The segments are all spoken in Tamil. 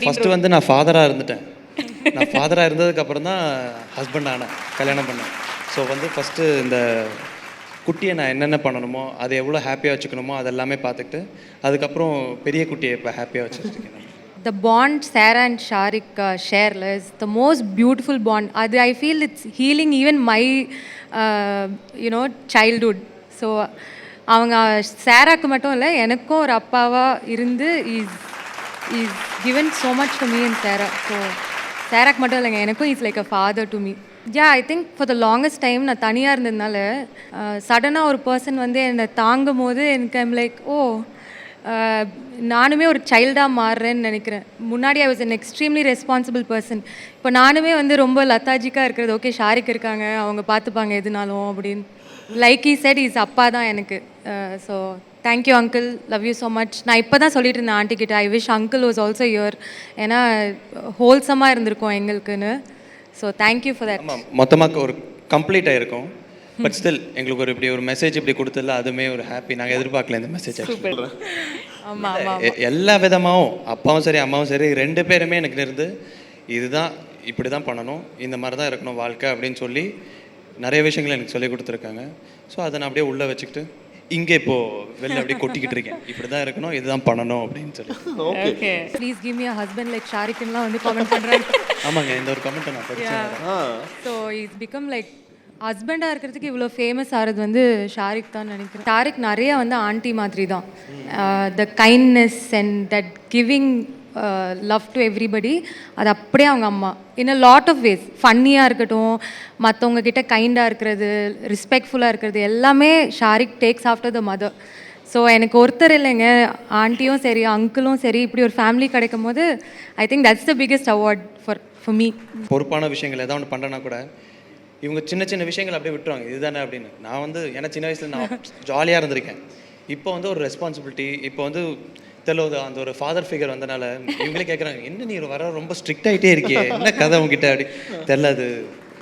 ஃபஸ்ட்டு வந்து நான் ஃபாதராக இருந்துட்டேன். நான் ஃபாதராக இருந்ததுக்கப்புறம் தான் ஹஸ்பண்ட் ஆனேன், கல்யாணம் பண்ணேன். ஸோ வந்து ஃபஸ்ட்டு இந்த குட்டியை நான் என்னென்ன பண்ணணுமோ, அதை எவ்வளோ ஹாப்பியாக வச்சுக்கணுமோ அதெல்லாமே பார்த்துக்கிட்டு, அதுக்கப்புறம் பெரிய குட்டியை இப்போ ஹாப்பியாக வச்சுருக்கேன். The bond Sarah and Sharik share is the most beautiful bond. I feel it's healing even my childhood. So அவங்க சாராக்கு மட்டும் இல்லை, எனக்கும் ஒரு அப்பாவாக இருந்து is given so much to me and Sarah. So சாராக்கு மட்டும் இல்லைங்க, எனக்கும் is like a father to me. I think for the longest time நான் தனியாக இருந்ததுனால சடனாக ஒரு பர்சன் வந்து என்னை தாங்கும் போது எனக்கு ஐம் லைக் நானுமே ஒரு சைல்டாக மாறுறேன்னு நினைக்கிறேன். முன்னாடி I was an extremely responsible person. இப்போ நானுமே வந்து ரொம்ப லத்தாஜிக்காக இருக்கிறது. ஓகே, ஷாரிக் இருக்காங்க, அவங்க பார்த்துப்பாங்க எதுனாலும் அப்படின்னு. லைக் ஈ செட் இஸ் அப்பா தான் எனக்கு. So thank you uncle, love you so much. நான் இப்போ தான் சொல்லிட்டு இருந்தேன் ஆண்டி கிட்ட, I wish uncle was also your, ஏன்னா ஹோல்சமாக இருந்திருக்கோம் எங்களுக்குன்னு. So thank you for that. மொத்தமாக ஒரு கம்ப்ளீட் ஆகிருக்கும். பட் ஸ்டில் எங்களுக்கு இப்படி ஒரு மெசேஜ் இப்படி கொடுத்ததில்ல, அதுவுமே ஒரு ஹாப்பி. நாங்கள் எதிர்பார்க்கல இந்த மெசேஜ். எல்லா விதமாகவும் அப்பாவும் சரி அம்மாவும் சரி 2 பேருமே எனக்கு இருந்து இதுதான் இப்படி தான் பண்ணணும், இந்த மாதிரி தான் இருக்கணும் வாழ்க்கை அப்படின்னு சொல்லி நிறைய விஷயங்கள் எனக்கு சொல்லி கொடுத்துருக்காங்க. ஸோ அதை நான் அப்படியே உள்ளே வச்சுக்கிட்டு இங்கே இப்போது வெளில அப்படியே கொட்டிக்கிட்டு இருக்கேன். இப்படி தான் இருக்கணும், இதுதான் பண்ணணும் அப்படின்னு சொல்லி. Okay, please give me a husband like ஷாரிக்லாம் வந்து கமெண்ட் பண்ணுறாங்க. ஆமாங்க, இந்த ஒரு கமெண்ட்டை நான் படித்தேன். ஸோ இட்ஸ் பிகம் லைக் ஹஸ்பண்டாக இருக்கிறதுக்கு இவ்வளோ ஃபேமஸ் ஆகிறது வந்து ஷாரிக் தான் நினைக்கிறேன். ஷாரிக் நிறைய வந்து ஆண்டி மாதிரி தான். The kindness and that giving love to everybody, அது அப்படியே அவங்க அம்மா in a lot of ways. ஃபன்னியாக இருக்கட்டும், மற்றவங்க கிட்ட கைண்டாக இருக்கிறது, ரெஸ்பெக்ட்ஃபுல்லாக இருக்கிறது, எல்லாமே Shariq takes after the mother. So எனக்கு ஒருத்தர் இல்லைங்க, ஆண்டியும் சரி அங்கிளும் சரி, இப்படி ஒரு ஃபேமிலி கிடைக்கும் போது I think that's the biggest award for me. பொறுப்பான விஷயங்கள் எதாவது ஒன்று பண்ணுறேன்னா கூட இவங்க சின்ன சின்ன விஷயங்கள் அப்படியே விட்டுருவாங்க, இதுதானே அப்படின்னு. நான் வந்து ஏன்னா சின்ன வயசில் நான் ஜாலியாக இருந்திருக்கேன். இப்போ வந்து ஒரு ரெஸ்பான்சிபிலிட்டி, இப்போ வந்து தெரியல, அந்த ஒரு ஃபாதர் ஃபிகர் வந்தனால இவங்களே கேட்குறாங்க, என்ன நீ வர ரொம்ப ஸ்ட்ரிக்ட் ஆகிட்டே இருக்கே, என்ன கதை உங்ககிட்ட அப்படி தெரில. அது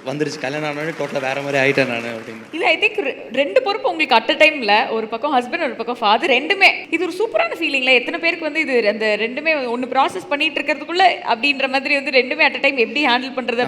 வந்துருச்சு, கல்யாணம் ஆனோடனே டோட்டலாக வேறு மாதிரி ஆகிட்டேன் நான் அப்படின்னு. இல்லை, ஐ திங்க் 2 பொறுப்பு உங்களுக்கு அட் அ டைமில், ஒரு பக்கம் ஹஸ்பண்ட் ஒரு பக்கம் ஃபாதர், ரெண்டுமே இது ஒரு சூப்பரான ஃபீலிங்கில். எத்தனை பேருக்கு வந்து இது அந்த ரெண்டுமே ஒன்று ப்ராசஸ் பண்ணிட்டு இருக்கிறதுக்குள்ள அப்படின்ற மாதிரி வந்து ரெண்டுமே அட் அ டைம் எப்படி ஹேண்டில் பண்ணுறது?